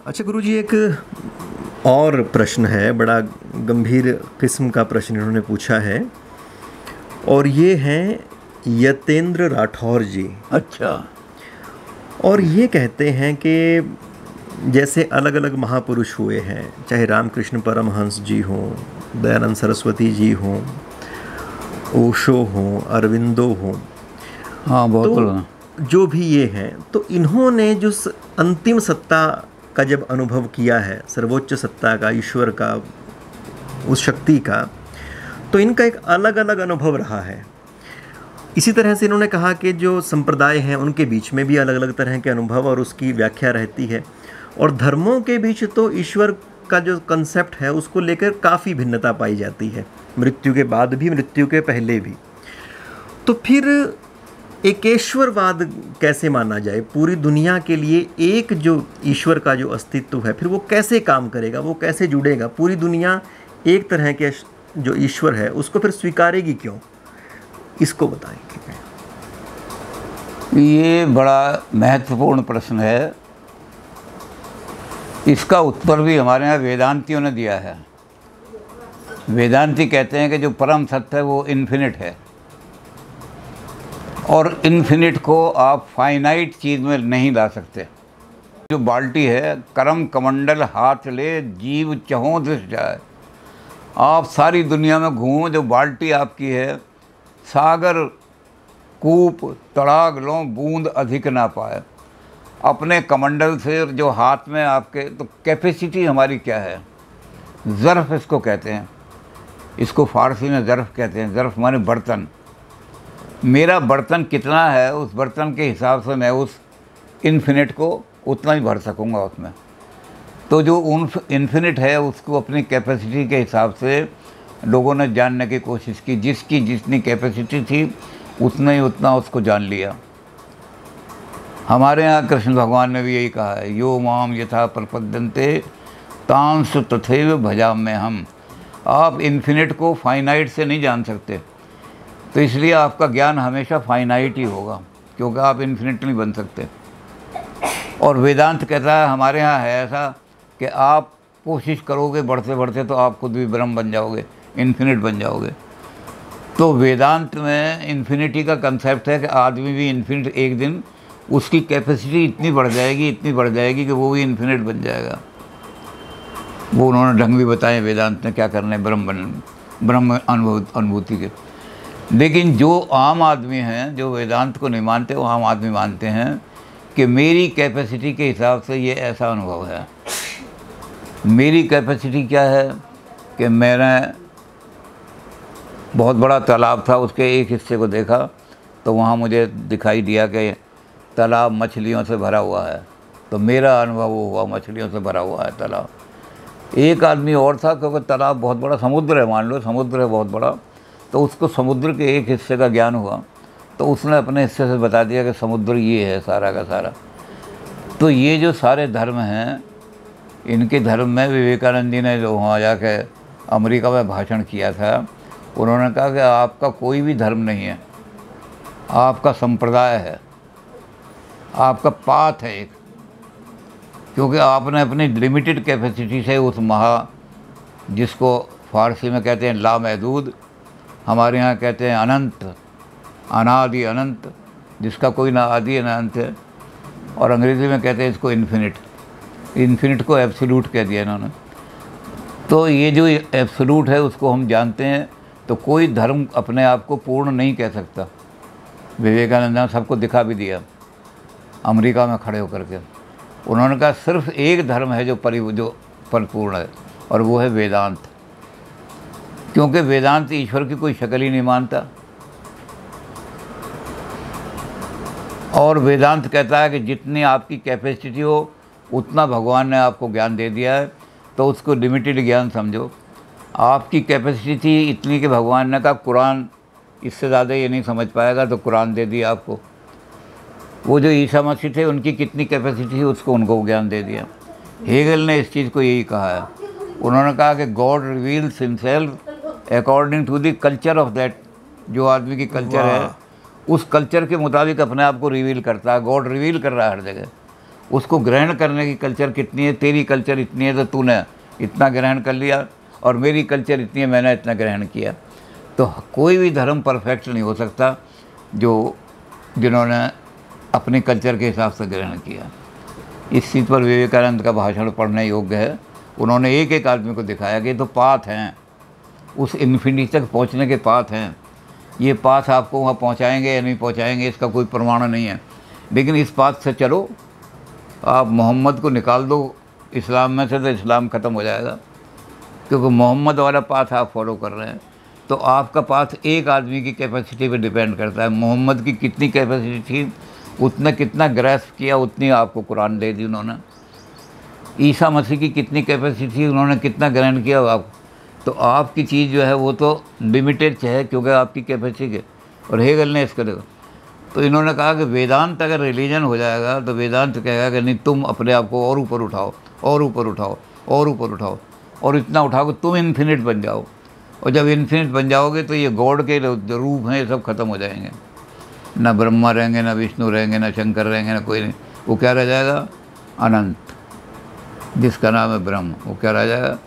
अच्छा गुरुजी, एक और प्रश्न है, बड़ा गंभीर किस्म का प्रश्न इन्होंने पूछा है। और ये हैं यतेंद्र राठौर जी। अच्छा। और ये कहते हैं कि जैसे अलग अलग महापुरुष हुए हैं, चाहे रामकृष्ण परमहंस जी हों, दयानंद सरस्वती जी हों, ओशो हों, अरविंदो हों, हाँ, बहुत तो पुराना। जो भी ये हैं, तो इन्होंने जो अंतिम सत्ता का जब अनुभव किया है, सर्वोच्च सत्ता का, ईश्वर का, उस शक्ति का, तो इनका एक अलग अलग अनुभव रहा है। इसी तरह से इन्होंने कहा कि जो संप्रदाय हैं उनके बीच में भी अलग अलग तरह के अनुभव और उसकी व्याख्या रहती है। और धर्मों के बीच तो ईश्वर का जो कंसेप्ट है उसको लेकर काफ़ी भिन्नता पाई जाती है, मृत्यु के बाद भी, मृत्यु के पहले भी। तो फिर एकेश्वरवाद कैसे माना जाए? पूरी दुनिया के लिए एक जो ईश्वर का जो अस्तित्व है, फिर वो कैसे काम करेगा, वो कैसे जुड़ेगा? पूरी दुनिया एक तरह के जो ईश्वर है उसको फिर स्वीकारेगी क्यों? इसको बताएंगे। ये बड़ा महत्वपूर्ण प्रश्न है। इसका उत्तर भी हमारे यहाँ वेदांतियों ने दिया है। वेदांती कहते हैं कि जो परम सत्य है वो इन्फिनिट है, और इन्फिनिट को आप फाइनाइट चीज़ में नहीं ला सकते। जो बाल्टी है, करम कमंडल हाथ ले जीव चहों दिस जाए। आप सारी दुनिया में घूमो, जो बाल्टी आपकी है, सागर कूप तड़ाग लो बूंद अधिक ना पाए। अपने कमंडल से जो हाथ में आपके, तो कैपेसिटी हमारी क्या है? ज़र्फ़ इसको कहते हैं। इसको फ़ारसी में ज़र्फ़ कहते हैं। ज़र्फ़ माने बर्तन। मेरा बर्तन कितना है, उस बर्तन के हिसाब से मैं उस इन्फिनिट को उतना ही भर सकूँगा उसमें। तो जो इन्फिनिट है उसको अपनी कैपेसिटी के हिसाब से लोगों ने जानने की कोशिश की। जिसकी जितनी कैपेसिटी थी उतना ही उतना उसको जान लिया। हमारे यहाँ कृष्ण भगवान ने भी यही कहा है, यो माम यथा प्रपद्यन्ते तांस तथैव भजाम्य हम। आप इन्फिनिट को फाइनाइट से नहीं जान सकते, तो इसलिए आपका ज्ञान हमेशा फाइनाइट ही होगा, क्योंकि आप इन्फिनिट नहीं बन सकते। और वेदांत कहता है, हमारे यहाँ है ऐसा कि आप कोशिश करोगे बढ़ते बढ़ते तो आप खुद भी ब्रह्म बन जाओगे, इन्फिनिट बन जाओगे। तो वेदांत में इन्फिनिटी का कंसेप्ट है कि आदमी भी इन्फिनिट, एक दिन उसकी कैपेसिटी इतनी बढ़ जाएगी, इतनी बढ़ जाएगी कि वो भी इन्फिनिट बन जाएगा। वो उन्होंने ढंग भी बताए वेदांत ने क्या करना है ब्रह्म अनुभूति के। लेकिन जो आम आदमी हैं, जो वेदांत को नहीं मानते, वो आम आदमी मानते हैं कि मेरी कैपेसिटी के हिसाब से ये ऐसा अनुभव है। मेरी कैपेसिटी क्या है कि मैंने बहुत बड़ा तालाब था, उसके एक हिस्से को देखा तो वहाँ मुझे दिखाई दिया कि तालाब मछलियों से भरा हुआ है, तो मेरा अनुभव हुआ मछलियों से भरा हुआ है तालाब। एक आदमी और था, क्योंकि तालाब बहुत बड़ा समुद्र है, मान लो समुद्र है बहुत बड़ा, तो उसको समुद्र के एक हिस्से का ज्ञान हुआ, तो उसने अपने हिस्से से बता दिया कि समुद्र ये है सारा का सारा। तो ये जो सारे धर्म हैं, इनके धर्म में विवेकानंद जी ने जो वहाँ जाके अमेरिका में भाषण किया था, उन्होंने कहा कि आपका कोई भी धर्म नहीं है, आपका संप्रदाय है, आपका पाथ है एक। क्योंकि आपने अपनी लिमिटेड कैपेसिटी से उस जिसको फ़ारसी में कहते हैं लामहदूद, हमारे यहाँ कहते हैं अनंत, अनादि अनंत, जिसका कोई ना आदि ना अंत है, और अंग्रेज़ी में कहते हैं इसको इन्फिनिट। इन्फिनिट को एब्सोल्यूट कह दिया इन्होंने। तो ये जो एब्सोल्यूट है उसको हम जानते हैं, तो कोई धर्म अपने आप को पूर्ण नहीं कह सकता। विवेकानंद ने सबको दिखा भी दिया अमेरिका में खड़े होकर के। उन्होंने कहा सिर्फ एक धर्म है जो परिपूर्ण है, और वो है वेदांत। क्योंकि वेदांत ईश्वर की कोई शक्ल ही नहीं मानता। और वेदांत कहता है कि जितनी आपकी कैपेसिटी हो उतना भगवान ने आपको ज्ञान दे दिया है, तो उसको लिमिटेड ज्ञान समझो। आपकी कैपेसिटी थी इतनी कि भगवान ने कहा कुरान इससे ज़्यादा ये नहीं समझ पाएगा, तो कुरान दे दिया आपको। वो जो ईसा मसीह थे, उनकी कितनी कैपेसिटी थी, उसको उनको ज्ञान दे दिया। हेगल ने इस चीज़ को यही कहा है। उन्होंने कहा कि God reveals himself according to the culture of that. जो आदमी की कल्चर है, उस कल्चर के मुताबिक अपने आप को रिवील करता है। गॉड रिवील कर रहा है हर जगह। उसको ग्रहण करने की कल्चर कितनी है, तेरी कल्चर इतनी है तो तूने इतना ग्रहण कर लिया, और मेरी कल्चर इतनी है मैंने इतना ग्रहण किया। तो कोई भी धर्म परफेक्ट नहीं हो सकता जिन्होंने अपने कल्चर के हिसाब से ग्रहण किया। इस चीज़ पर विवेकानंद का भाषण पढ़ने योग्य है। उन्होंने एक एक आदमी को दिखाया कि तो पाथ हैं, उस इन्फिनिटी तक पहुंचने के पाथ हैं। ये पाथ आपको वहाँ पहुंचाएंगे या नहीं पहुंचाएंगे इसका कोई प्रमाण नहीं है, लेकिन इस पाथ से चलो। आप मोहम्मद को निकाल दो इस्लाम में से तो इस्लाम ख़त्म हो जाएगा, क्योंकि मोहम्मद वाला पाथ आप फॉलो कर रहे हैं। तो आपका पाथ एक आदमी की कैपेसिटी पे डिपेंड करता है। मोहम्मद की कितनी कैपेसिटी थी, उतना कितना ग्रैस्प किया, उतनी आपको कुरान दे दी उन्होंने। ईसा मसीह की कितनी कैपेसिटी थी, उन्होंने कितना ग्रहण किया आप। तो आपकी चीज़ जो है वो तो लिमिटेड है, क्योंकि आपकी कैपेसिटी है। और हेगल ने इसका देखा, तो इन्होंने कहा कि वेदांत अगर रिलीजन हो जाएगा तो वेदांत कहेगा कि नहीं, तुम अपने आप को और ऊपर उठाओ, और ऊपर उठाओ, और ऊपर उठाओ, और इतना उठाओ कि तुम इन्फिनिट बन जाओ। और जब इन्फिनिट बन जाओगे तो ये गॉड के जो रूप हैं ये सब खत्म हो जाएंगे। ना ब्रह्मा रहेंगे, ना विष्णु रहेंगे, ना शंकर रहेंगे, ना कोई नहीं। वो क्या रह जाएगा? अनंत, जिसका नाम है ब्रह्म। वो क्या रह जाएगा?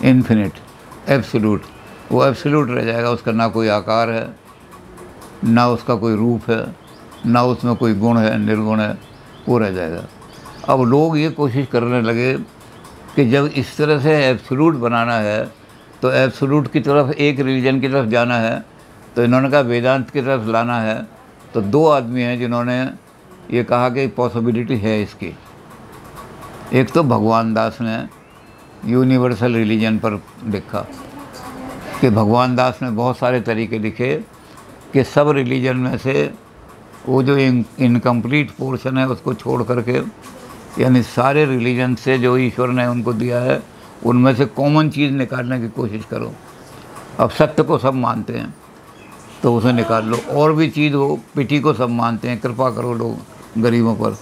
Infinite, absolute. वो एब्सोल्यूट रह जाएगा। उसका ना कोई आकार है, ना उसका कोई रूप है, ना उसमें कोई गुण है, निर्गुण है, वो रह जाएगा। अब लोग ये कोशिश करने लगे कि जब इस तरह से एब्सोल्यूट बनाना है तो एब्सोल्यूट की तरफ, एक रिलीजन की तरफ जाना है, तो इन्होंने कहा वेदांत की तरफ लाना है। तो दो आदमी हैं जिन्होंने ये कहा कि पॉसिबिलिटी है इसकी। एक तो भगवान दास ने यूनिवर्सल रिलीजन पर लिखा कि भगवान दास ने बहुत सारे तरीके लिखे कि सब रिलीजन में से वो जो इनकम्प्लीट पोर्शन है उसको छोड़ करके, यानी सारे रिलीजन से जो ईश्वर ने उनको दिया है उनमें से कॉमन चीज़ निकालने की कोशिश करो। अब सत्य को सब मानते हैं तो उसे निकाल लो, और भी चीज़ हो, पिटी को सब मानते हैं, कृपा करो लोग गरीबों पर।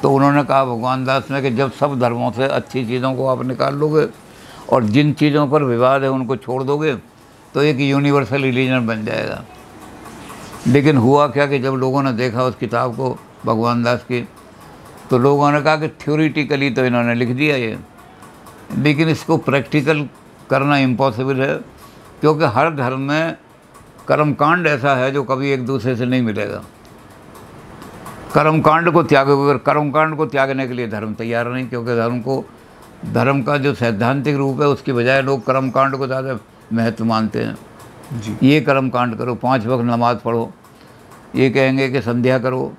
तो उन्होंने कहा भगवान दास ने कि जब सब धर्मों से अच्छी चीज़ों को आप निकाल लोगे और जिन चीज़ों पर विवाद है उनको छोड़ दोगे तो एक यूनिवर्सल रिलीजन बन जाएगा। लेकिन हुआ क्या कि जब लोगों ने देखा उस किताब को भगवान दास की, तो लोगों ने कहा कि थ्योरेटिकली तो इन्होंने लिख दिया ये, लेकिन इसको प्रैक्टिकल करना इम्पॉसिबल है, क्योंकि हर धर्म में कर्मकांड ऐसा है जो कभी एक दूसरे से नहीं मिलेगा। कर्मकांड को त्यागोगे, कर्मकांड को त्यागने के लिए धर्म तैयार नहीं, क्योंकि धर्म का जो सैद्धांतिक रूप है उसकी बजाय लोग कर्मकांड को ज़्यादा महत्व मानते हैं जी। ये कर्मकांड करो, 5 वक्त नमाज़ पढ़ो, ये कहेंगे कि संध्या करो,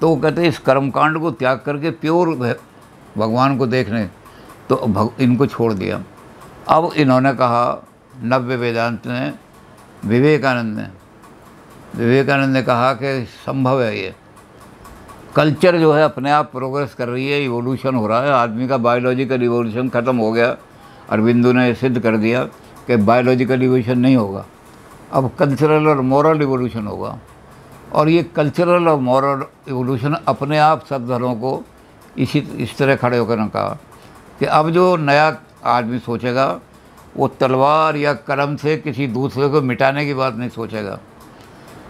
तो वो कहते हैं इस कर्मकांड को त्याग करके प्योर भगवान को देखने, तो इनको छोड़ दिया। अब इन्होंने कहा, नव्य वेदांत ने, विवेकानंद ने कहा कि संभव है ये। कल्चर जो है अपने आप प्रोग्रेस कर रही है, इवोल्यूशन हो रहा है। आदमी का बायोलॉजिकल इवोल्यूशन ख़त्म हो गया। अरविंदो ने सिद्ध कर दिया कि बायोलॉजिकल इवोल्यूशन नहीं होगा, अब कल्चरल और मॉरल इवोल्यूशन होगा। और ये कल्चरल और मॉरल इवोल्यूशन अपने आप सब धर्मों को इस तरह खड़े होकर ने कहा कि अब जो नया आदमी सोचेगा वो तलवार या कलम से किसी दूसरे को मिटाने की बात नहीं सोचेगा।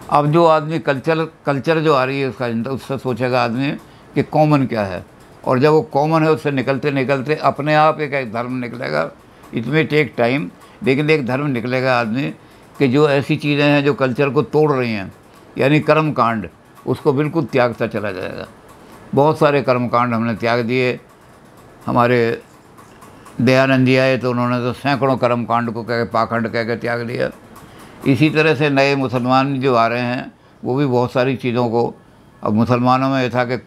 अब जो आदमी कल्चर जो आ रही है उससे सोचेगा आदमी कि कॉमन क्या है, और जब वो कॉमन है उससे निकलते निकलते अपने आप एक धर्म निकलेगा। इट मे टेक टाइम, लेकिन एक धर्म निकलेगा आदमी कि जो ऐसी चीज़ें हैं जो कल्चर को तोड़ रही हैं, यानी कर्मकांड, उसको बिल्कुल त्यागता चला जाएगा। बहुत सारे कर्मकांड हमने त्याग दिए। हमारे दयानंद जी आए तो उन्होंने तो सैकड़ों कर्मकांड को पाखंड कह के त्याग दिया। इसी तरह से नए मुसलमान जो आ रहे हैं वो भी बहुत सारी चीज़ों को, अब मुसलमानों में यह था कि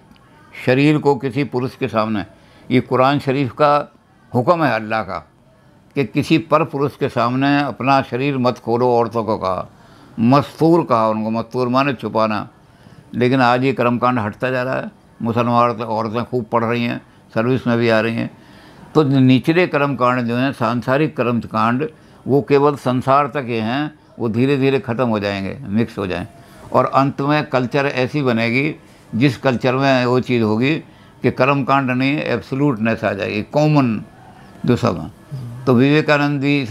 शरीर को किसी पुरुष के सामने, ये कुरान शरीफ का हुक्म है अल्लाह का कि किसी पर पुरुष के सामने अपना शरीर मत खोलो। औरतों को कहा, मस्तूर कहा उनको, मस्तूर माने छुपाना। लेकिन आज ये कर्मकांड हटता जा रहा है। मुसलमान औरतें खूब पढ़ रही हैं, सर्विस में भी आ रही हैं। तो निचले कर्मकांड जो हैं, सांसारिक कर्मकांड, वो केवल संसार तक ही हैं, वो धीरे धीरे ख़त्म हो जाएंगे, मिक्स हो जाएं, और अंत में कल्चर ऐसी बनेगी जिस कल्चर में वो चीज़ होगी कि कर्मकांड नहीं, एब्सोल्यूटनेस आ जाएगी, कॉमन जो सब हैं। तो विवेकानंद भी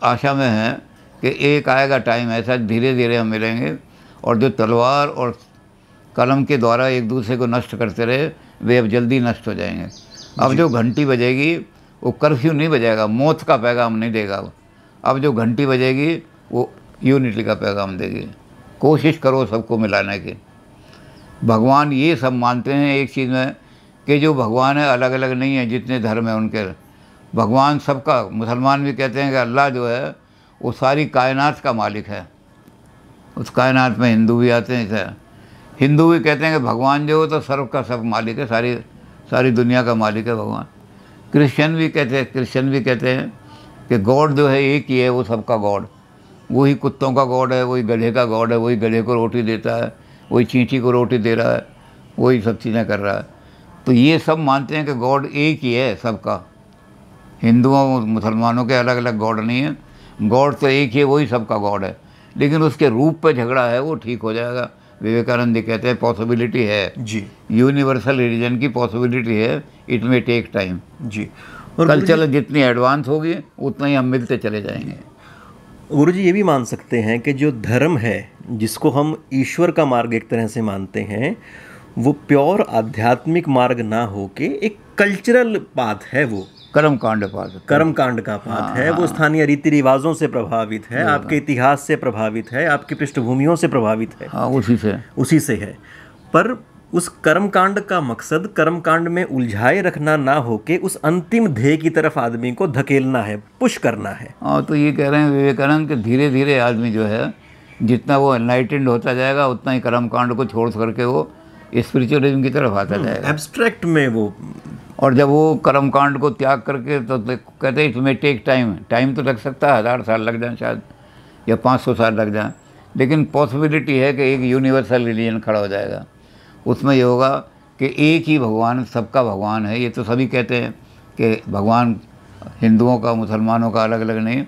आशा में है कि एक आएगा टाइम ऐसा, धीरे धीरे हम मिलेंगे, और जो तलवार और कलम के द्वारा एक दूसरे को नष्ट करते रहे, वे अब जल्दी नष्ट हो जाएंगे। अब जो घंटी बजेगी वो कर्फ्यू नहीं बजेगा, मौत का पैगाम नहीं देगा। अब जो घंटी बजेगी वो यूनिटी का पैगाम देगी। कोशिश करो सबको मिलाने की। भगवान ये सब मानते हैं एक चीज़ में कि जो भगवान है अलग अलग नहीं है, जितने धर्म हैं उनके भगवान सबका। मुसलमान भी कहते हैं कि अल्लाह जो है वो सारी कायनात का मालिक है। उस कायनात में हिंदू भी आते हैं। इसे हिंदू भी कहते हैं कि भगवान जो है तो सर्व का सब मालिक है, सारी दुनिया का मालिक है भगवान। क्रिश्चियन भी कहते हैं कि गॉड जो है एक ही है, वो सबका गॉड। वही कुत्तों का गॉड है, वही गधे का गॉड है, वही गधे को रोटी देता है, वही चींटी को रोटी दे रहा है, वही सब चीज़ें कर रहा है। तो ये सब मानते हैं कि गॉड एक ही है सबका। हिंदुओं मुसलमानों के अलग अलग गॉड नहीं है, गॉड तो एक ही है, वही सबका गॉड है। लेकिन उसके रूप पे झगड़ा है, वो ठीक हो जाएगा। विवेकानंद जी कहते हैं पॉसिबिलिटी है जी, यूनिवर्सल रिलीजन की पॉसिबिलिटी है, इट में टेक टाइम जी। और कल्चर जितनी एडवांस होगी उतना ही हम मिलते चले जाएंगे। गुरुजी ये भी मान सकते हैं कि जो धर्म है जिसको हम ईश्वर का मार्ग एक तरह से मानते हैं, वो प्योर आध्यात्मिक मार्ग ना होके एक कल्चरल पाथ है, वो कर्मकांड का पाथ है। वो स्थानीय रीति रिवाजों से प्रभावित है, आपके इतिहास से प्रभावित है, आपकी पृष्ठभूमियों से प्रभावित है। हाँ, उसी से है। पर उस कर्मकांड का मकसद कर्मकांड में उलझाए रखना ना होके उस अंतिम ध्येय की तरफ आदमी को धकेलना है, पुश करना है। हाँ, तो ये कह रहे हैं विवेकानंद कि धीरे धीरे आदमी जो है जितना वो एनलाइटेंड होता जाएगा उतना ही कर्मकांड को छोड़ करके वो स्पिरिचुअलिज्म की तरफ आता जाएगा, एब्स्ट्रैक्ट में वो। और जब वो कर्मकांड को त्याग करके तो कहते हैं इसमें टेक टाइम तो लग सकता है, 1000 साल लग जाए शायद, या 500 साल लग जाए, लेकिन पॉसिबिलिटी है कि एक यूनिवर्सल रिलीजन खड़ा हो जाएगा। उसमें ये होगा कि एक ही भगवान सबका भगवान है। ये तो सभी कहते हैं कि भगवान हिंदुओं का मुसलमानों का अलग अलग नहीं,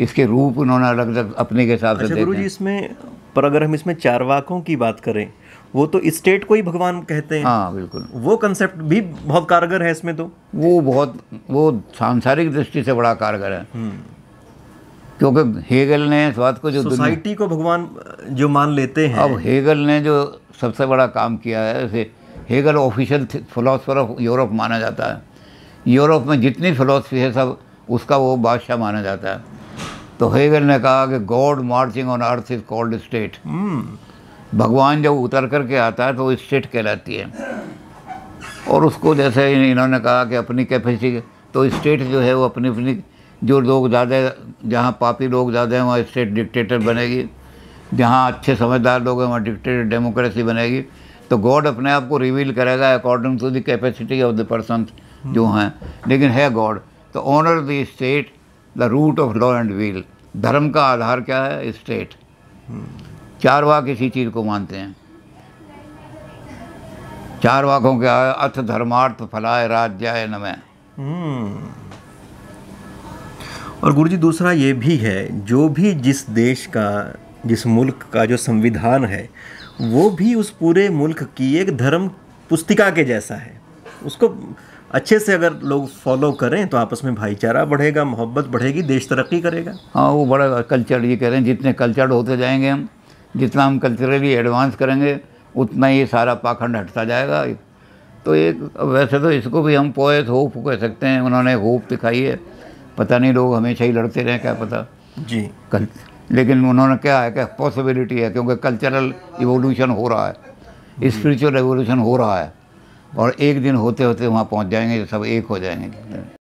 इसके रूप उन्होंने अलग अलग अपने के हिसाब से देखे। गुरुजी इसमें पर अगर हम इसमें चारवाकों की बात करें, वो तो स्टेट को ही भगवान कहते हैं। हाँ बिल्कुल, वो कंसेप्ट भी बहुत कारगर है इसमें। तो वो सांसारिक दृष्टि से बड़ा कारगर है, क्योंकि हेगल ने इस बात को जो सोसाइटी को भगवान जो मान लेते हैं। अब हेगल ने जो सबसे बड़ा काम किया है, जैसे Hegel official philosopher of Europe माना जाता है। यूरोप में जितनी फिलोसफी है सब उसका वो बादशाह माना जाता है। तो हेगल ने कहा कि God marching on earth is called state. भगवान जब उतर करके आता है तो वो स्टेट कहलाती है। और उसको जैसे इन्होंने कहा कि अपनी कैपेसिटी, तो स्टेट जो है वो अपनी अपनी, जो लोग ज़्यादा, जहाँ पापी लोग ज़्यादा हैं वहाँ स्टेट डिक्टेटर बनेगी, जहाँ अच्छे समझदार लोग हैं वहाँ डिक्टेटर डेमोक्रेसी बनेगी। तो गॉड अपने आप को रिवील करेगा according to the capacity of the person जो हैं, लेकिन है गॉड। तो honour the state the rule of law and will. धर्म का आधार क्या है? स्टेट। चारवाक इसी चीज़ को मानते हैं। चारवाकों के अथ धर्मार्थ फलाय राज्याय नमः। और गुरुजी दूसरा ये भी है, जो भी जिस देश का, जिस मुल्क का जो संविधान है, वो भी उस पूरे मुल्क की एक धर्म पुस्तिका के जैसा है। उसको अच्छे से अगर लोग फॉलो करें तो आपस में भाईचारा बढ़ेगा, मोहब्बत बढ़ेगी, देश तरक्की करेगा। हाँ, वो बड़ा कल्चर, ये कह रहे हैं जितने कल्चर्ड होते जाएंगे हम, जितना हम कल्चरली एडवांस करेंगे उतना ये सारा पाखंड हटता जाएगा। तो एक वैसे तो इसको भी हम पोएट होप कह सकते हैं। उन्होंने होप दिखाई है, पता नहीं लोग हमेशा ही लड़ते रहे, क्या पता जी लेकिन उन्होंने क्या है कि पॉसिबिलिटी है, क्योंकि कल्चरल इवोल्यूशन हो रहा है, स्पिरिचुअल एवोल्यूशन हो रहा है, और एक दिन होते होते वहाँ पहुँच जाएंगे, सब एक हो जाएंगे।